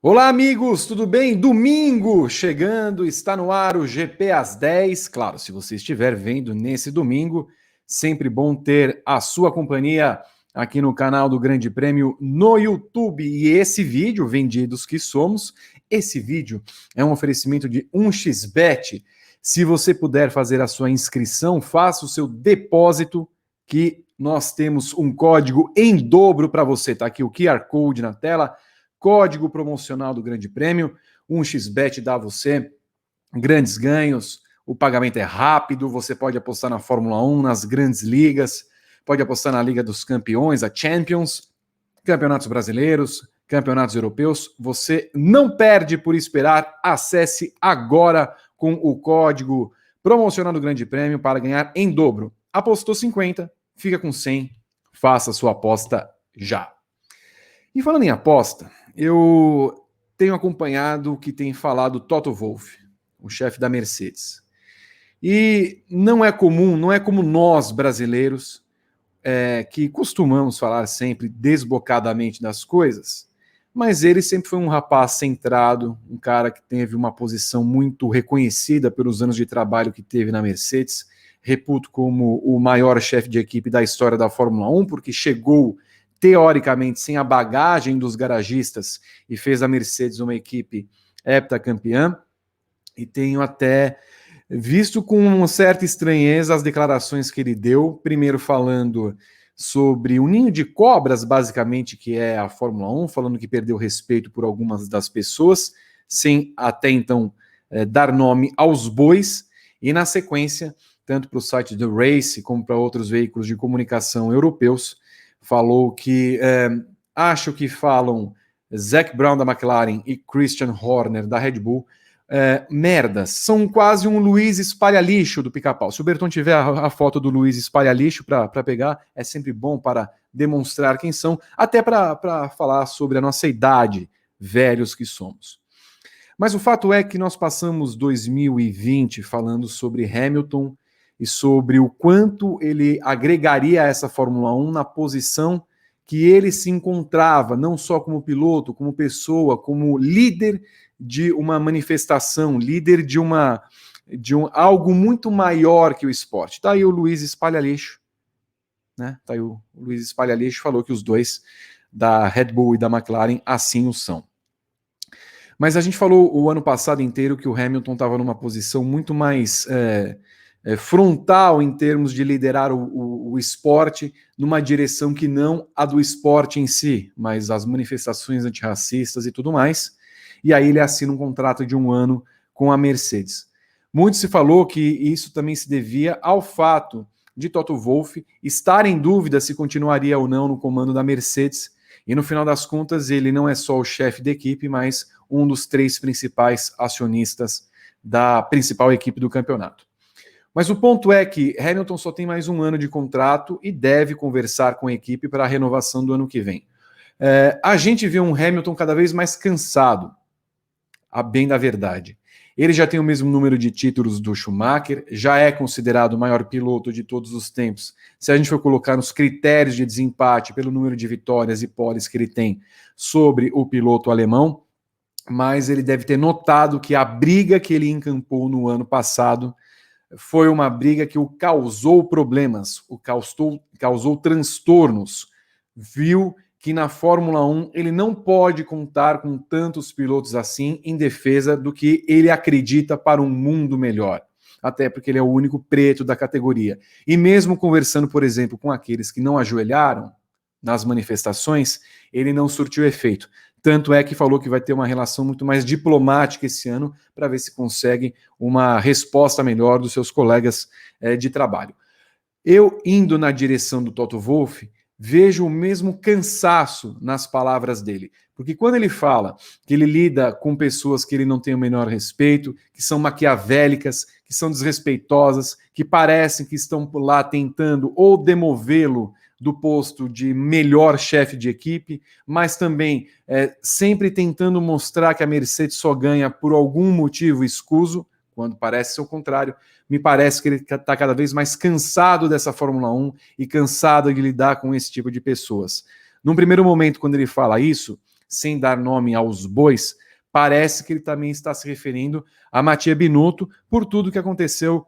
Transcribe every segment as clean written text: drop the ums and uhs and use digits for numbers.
Olá, amigos, tudo bem? Domingo chegando, está no ar o GP às 10. Claro, se você estiver vendo nesse domingo, sempre bom ter a sua companhia aqui no canal do Grande Prêmio no YouTube. E esse vídeo, vendidos que somos, esse vídeo é um oferecimento de 1xBet. Se você puder fazer a sua inscrição, faça o seu depósito, que nós temos um código em dobro para você. Está aqui o QR Code na tela. Código promocional do Grande Prêmio, 1xBet dá a você grandes ganhos, o pagamento é rápido, você pode apostar na Fórmula 1, nas grandes ligas, pode apostar na Liga dos Campeões, a Champions, campeonatos brasileiros, campeonatos europeus, você não perde por esperar, acesse agora com o código promocional do Grande Prêmio para ganhar em dobro. Apostou 50, fica com 100, faça sua aposta já. E falando em aposta, eu tenho acompanhado o que tem falado Toto Wolff, o chefe da Mercedes. E não é comum, não é como nós brasileiros, que costumamos falar sempre desbocadamente das coisas, mas ele sempre foi um rapaz centrado, um cara que teve uma posição muito reconhecida pelos anos de trabalho que teve na Mercedes, reputo como o maior chefe de equipe da história da Fórmula 1, porque chegou teoricamente sem a bagagem dos garagistas e fez a Mercedes uma equipe heptacampeã, e tenho até visto com uma certa estranheza as declarações que ele deu, primeiro falando sobre o ninho de cobras, basicamente, que é a Fórmula 1, falando que perdeu respeito por algumas das pessoas, sem até então dar nome aos bois, e na sequência, tanto para o site do Race como para outros veículos de comunicação europeus, falou que acho que falam Zac Brown da McLaren e Christian Horner da Red Bull merdas, são quase um Luiz espalha-lixo do Pica-Pau. Se o Berton tiver a foto do Luiz espalha-lixo para pegar, é sempre bom para demonstrar quem são, até para falar sobre a nossa idade, velhos que somos. Mas o fato é que nós passamos 2020 falando sobre Hamilton e sobre o quanto ele agregaria a essa Fórmula 1 na posição que ele se encontrava, não só como piloto, como pessoa, como líder de uma manifestação, líder de algo muito maior que o esporte. Tá aí o Luiz Espalha-Lixo, né? Tá aí o Luiz Espalha-Lixo falou que os dois da Red Bull e da McLaren assim o são. Mas a gente falou o ano passado inteiro que o Hamilton estava numa posição muito mais frontal em termos de liderar o esporte numa direção que não a do esporte em si, mas as manifestações antirracistas e tudo mais. E aí ele assina um contrato de 1 ano com a Mercedes. Muito se falou que isso também se devia ao fato de Toto Wolff estar em dúvida se continuaria ou não no comando da Mercedes, e no final das contas ele não é só o chefe da equipe, mas um dos 3 principais acionistas da principal equipe do campeonato. Mas o ponto é que Hamilton só tem mais 1 ano de contrato e deve conversar com a equipe para a renovação do ano que vem. A gente vê um Hamilton cada vez mais cansado, a bem da verdade. Ele já tem o mesmo número de títulos do Schumacher, já é considerado o maior piloto de todos os tempos. Se a gente for colocar nos critérios de desempate pelo número de vitórias e poles que ele tem sobre o piloto alemão, mas ele deve ter notado que a briga que ele encampou no ano passado foi uma briga que o causou problemas, causou transtornos. Viu que na Fórmula 1 ele não pode contar com tantos pilotos assim em defesa do que ele acredita para um mundo melhor. Até porque ele é o único preto da categoria. E mesmo conversando, por exemplo, com aqueles que não ajoelharam nas manifestações, ele não surtiu efeito. Tanto é que falou que vai ter uma relação muito mais diplomática esse ano para ver se consegue uma resposta melhor dos seus colegas de trabalho. Eu, indo na direção do Toto Wolff, vejo o mesmo cansaço nas palavras dele. Porque quando ele fala que ele lida com pessoas que ele não tem o menor respeito, que são maquiavélicas, que são desrespeitosas, que parecem que estão lá tentando ou demovê-lo do posto de melhor chefe de equipe, mas também sempre tentando mostrar que a Mercedes só ganha por algum motivo escuso, quando parece ser o contrário. Me parece que ele está cada vez mais cansado dessa Fórmula 1 e cansado de lidar com esse tipo de pessoas. Num primeiro momento, quando ele fala isso, sem dar nome aos bois, parece que ele também está se referindo a Mattia Binotto por tudo que aconteceu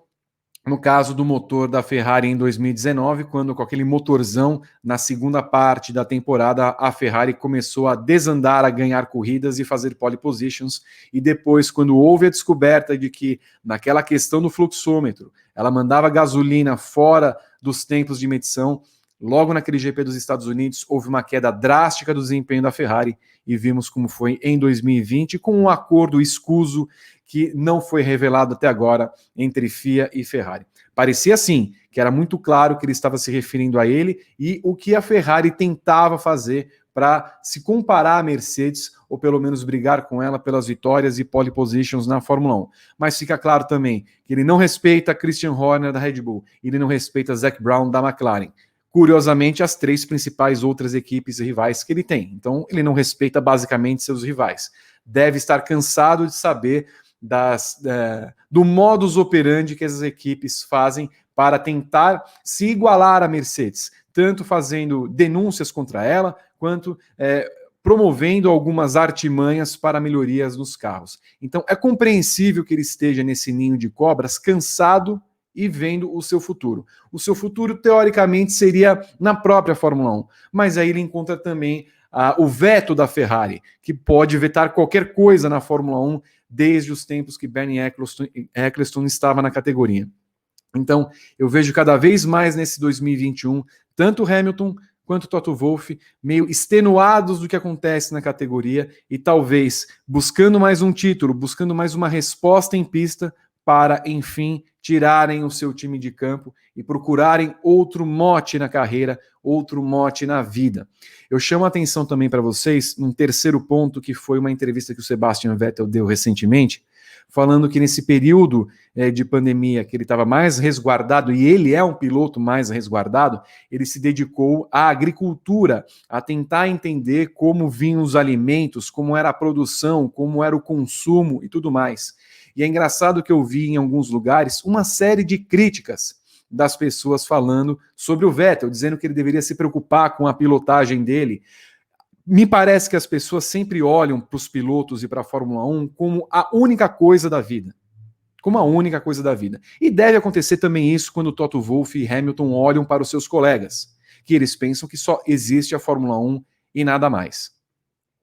no caso do motor da Ferrari em 2019, quando com aquele motorzão, na segunda parte da temporada, a Ferrari começou a desandar, a ganhar corridas e fazer pole positions, e depois, quando houve a descoberta de que, naquela questão do fluxômetro, ela mandava gasolina fora dos tempos de medição, logo naquele GP dos Estados Unidos, houve uma queda drástica do desempenho da Ferrari, e vimos como foi em 2020, com um acordo escuso que não foi revelado até agora entre FIA e Ferrari. Parecia sim, que era muito claro que ele estava se referindo a ele e o que a Ferrari tentava fazer para se comparar à Mercedes, ou pelo menos brigar com ela pelas vitórias e pole positions na Fórmula 1. Mas fica claro também que ele não respeita Christian Horner da Red Bull, ele não respeita Zac Brown da McLaren. Curiosamente, as 3 principais outras equipes rivais que ele tem. Então, ele não respeita basicamente seus rivais. Deve estar cansado de saber do modus operandi que essas equipes fazem para tentar se igualar à Mercedes, tanto fazendo denúncias contra ela, quanto promovendo algumas artimanhas para melhorias nos carros. Então, é compreensível que ele esteja nesse ninho de cobras, cansado e vendo o seu futuro. O seu futuro, teoricamente, seria na própria Fórmula 1, mas aí ele encontra também o veto da Ferrari, que pode vetar qualquer coisa na Fórmula 1 desde os tempos que Bernie Ecclestone estava na categoria. Então, eu vejo cada vez mais nesse 2021, tanto Hamilton quanto Toto Wolff meio extenuados do que acontece na categoria e talvez buscando mais um título, buscando mais uma resposta em pista para, enfim, tirarem o seu time de campo e procurarem outro mote na carreira, outro mote na vida. Eu chamo a atenção também para vocês num terceiro ponto, que foi uma entrevista que o Sebastian Vettel deu recentemente, falando que nesse período de pandemia que ele estava mais resguardado, e ele é um piloto mais resguardado, ele se dedicou à agricultura, a tentar entender como vinham os alimentos, como era a produção, como era o consumo e tudo mais. E é engraçado que eu vi em alguns lugares uma série de críticas das pessoas falando sobre o Vettel, dizendo que ele deveria se preocupar com a pilotagem dele. Me parece que as pessoas sempre olham para os pilotos e para a Fórmula 1 como a única coisa da vida. Como a única coisa da vida. E deve acontecer também isso quando Toto Wolff e Hamilton olham para os seus colegas, que eles pensam que só existe a Fórmula 1 e nada mais.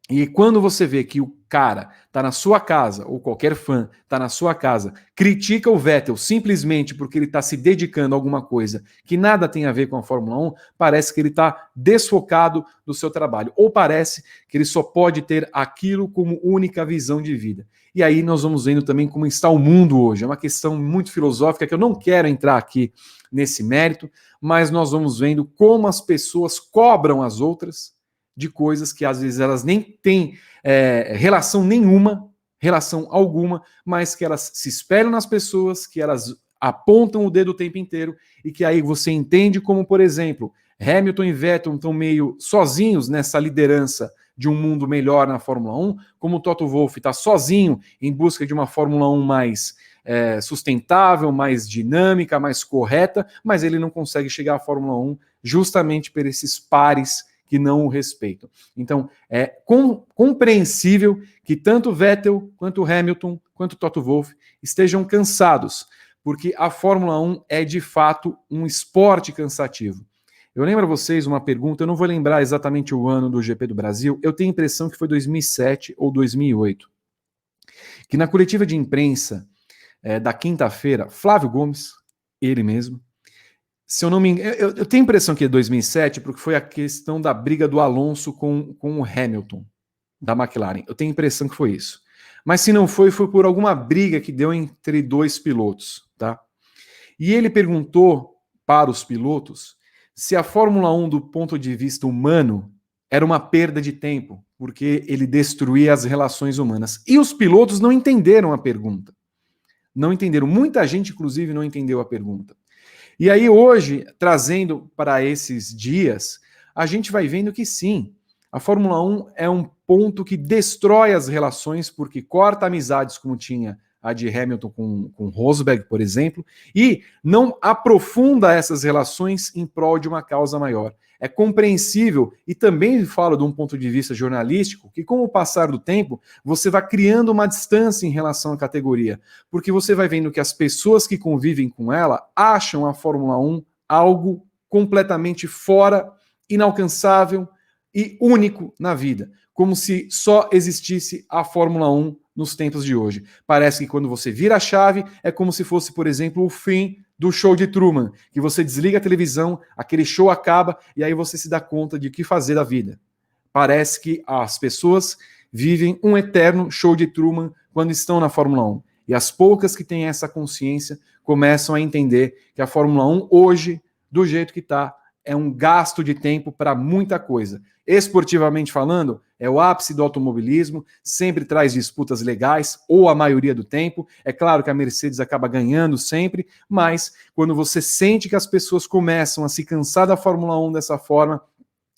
E quando você vê que o cara tá na sua casa, ou qualquer fã tá na sua casa, critica o Vettel simplesmente porque ele tá se dedicando a alguma coisa que nada tem a ver com a Fórmula 1, parece que ele tá desfocado do seu trabalho. Ou parece que ele só pode ter aquilo como única visão de vida. E aí nós vamos vendo também como está o mundo hoje. É uma questão muito filosófica que eu não quero entrar aqui nesse mérito, mas nós vamos vendo como as pessoas cobram as outras de coisas que às vezes elas nem têm relação alguma, mas que elas se espelham nas pessoas, que elas apontam o dedo o tempo inteiro e que aí você entende como, por exemplo, Hamilton e Vettel estão meio sozinhos nessa liderança de um mundo melhor na Fórmula 1, como o Toto Wolff está sozinho em busca de uma Fórmula 1 mais sustentável, mais dinâmica, mais correta, mas ele não consegue chegar à Fórmula 1 justamente por esses pares que não o respeitam. Então, é compreensível que tanto Vettel, quanto Hamilton, quanto Toto Wolff estejam cansados, porque a Fórmula 1 é, de fato, um esporte cansativo. Eu lembro a vocês uma pergunta, eu não vou lembrar exatamente o ano do GP do Brasil, eu tenho a impressão que foi 2007 ou 2008, que na coletiva de imprensa da quinta-feira, Flávio Gomes, ele mesmo, se eu não me engano, eu tenho a impressão que é 2007, porque foi a questão da briga do Alonso com o Hamilton, da McLaren. Eu tenho a impressão que foi isso. Mas se não foi, foi por alguma briga que deu entre 2 pilotos, tá? E ele perguntou para os pilotos se a Fórmula 1, do ponto de vista humano, era uma perda de tempo, porque ele destruía as relações humanas. E os pilotos não entenderam a pergunta. Não entenderam. Muita gente, inclusive, não entendeu a pergunta. E aí hoje, trazendo para esses dias, a gente vai vendo que sim, a Fórmula 1 é um ponto que destrói as relações, porque corta amizades como tinha a de Hamilton com Rosberg, por exemplo, e não aprofunda essas relações em prol de uma causa maior. É compreensível, e também falo de um ponto de vista jornalístico, que com o passar do tempo, você vai criando uma distância em relação à categoria, porque você vai vendo que as pessoas que convivem com ela acham a Fórmula 1 algo completamente fora, inalcançável e único na vida, como se só existisse a Fórmula 1 nos tempos de hoje. Parece que quando você vira a chave, é como se fosse, por exemplo, o fim do show de Truman, que você desliga a televisão, aquele show acaba e aí você se dá conta de o que fazer da vida. Parece que as pessoas vivem um eterno show de Truman quando estão na Fórmula 1. E as poucas que têm essa consciência começam a entender que a Fórmula 1 hoje, do jeito que está, é um gasto de tempo para muita coisa. Esportivamente falando, é o ápice do automobilismo, sempre traz disputas legais, ou a maioria do tempo. É claro que a Mercedes acaba ganhando sempre, mas quando você sente que as pessoas começam a se cansar da Fórmula 1 dessa forma,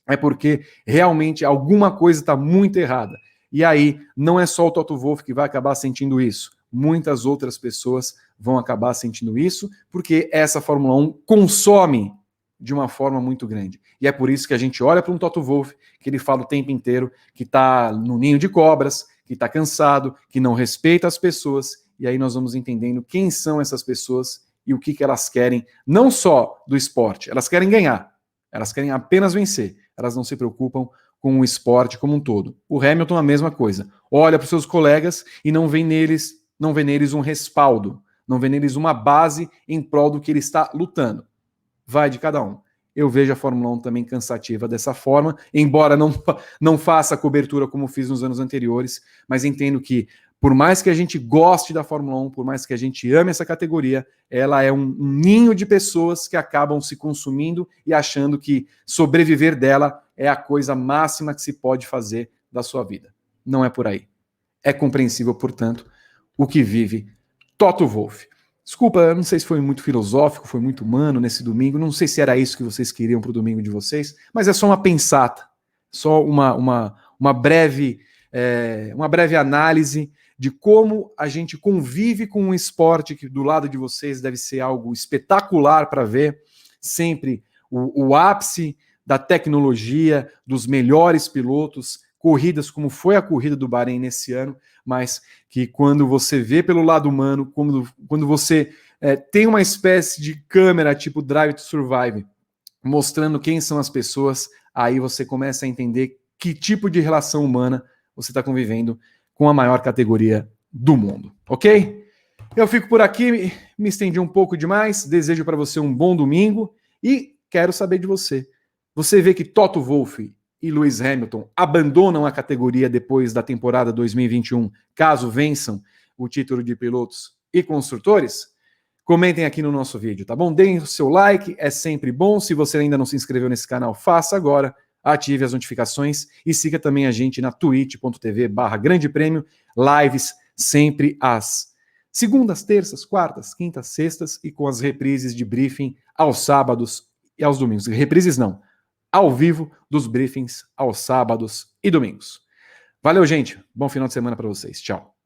é porque realmente alguma coisa está muito errada. E aí, não é só o Toto Wolff que vai acabar sentindo isso. Muitas outras pessoas vão acabar sentindo isso, porque essa Fórmula 1 consome de uma forma muito grande. E é por isso que a gente olha para um Toto Wolff, que ele fala o tempo inteiro que está no ninho de cobras, que está cansado, que não respeita as pessoas, e aí nós vamos entendendo quem são essas pessoas e o que elas querem, não só do esporte, elas querem ganhar, elas querem apenas vencer, elas não se preocupam com o esporte como um todo. O Hamilton a mesma coisa, olha para os seus colegas e não vê neles um respaldo, não vê neles uma base em prol do que ele está lutando. Vai de cada um. Eu vejo a Fórmula 1 também cansativa dessa forma, embora não faça a cobertura como fiz nos anos anteriores, mas entendo que, por mais que a gente goste da Fórmula 1, por mais que a gente ame essa categoria, ela é um ninho de pessoas que acabam se consumindo e achando que sobreviver dela é a coisa máxima que se pode fazer da sua vida. Não é por aí. É compreensível, portanto, o que vive Toto Wolff. Desculpa, eu não sei se foi muito filosófico, foi muito humano nesse domingo, não sei se era isso que vocês queriam para o domingo de vocês, mas é só uma pensata, só uma breve análise de como a gente convive com um esporte que do lado de vocês deve ser algo espetacular para ver, sempre o ápice da tecnologia, dos melhores pilotos, corridas como foi a corrida do Bahrein nesse ano, mas que quando você vê pelo lado humano, quando você tem uma espécie de câmera tipo Drive to Survive, mostrando quem são as pessoas, aí você começa a entender que tipo de relação humana você está convivendo com a maior categoria do mundo, ok? Eu fico por aqui, me estendi um pouco demais, desejo para você um bom domingo e quero saber de você. Você vê que Toto Wolff e Lewis Hamilton abandonam a categoria depois da temporada 2021, caso vençam o título de pilotos e construtores? Comentem aqui no nosso vídeo, tá bom? Deem o seu like, é sempre bom. Se você ainda não se inscreveu nesse canal, faça agora, ative as notificações e siga também a gente na twitch.tv/Grande Prêmio, lives sempre às segundas, terças, quartas, quintas, sextas e com as reprises de briefing aos sábados e aos domingos. Reprises não, ao vivo dos briefings aos sábados e domingos. Valeu, gente. Bom final de semana para vocês. Tchau.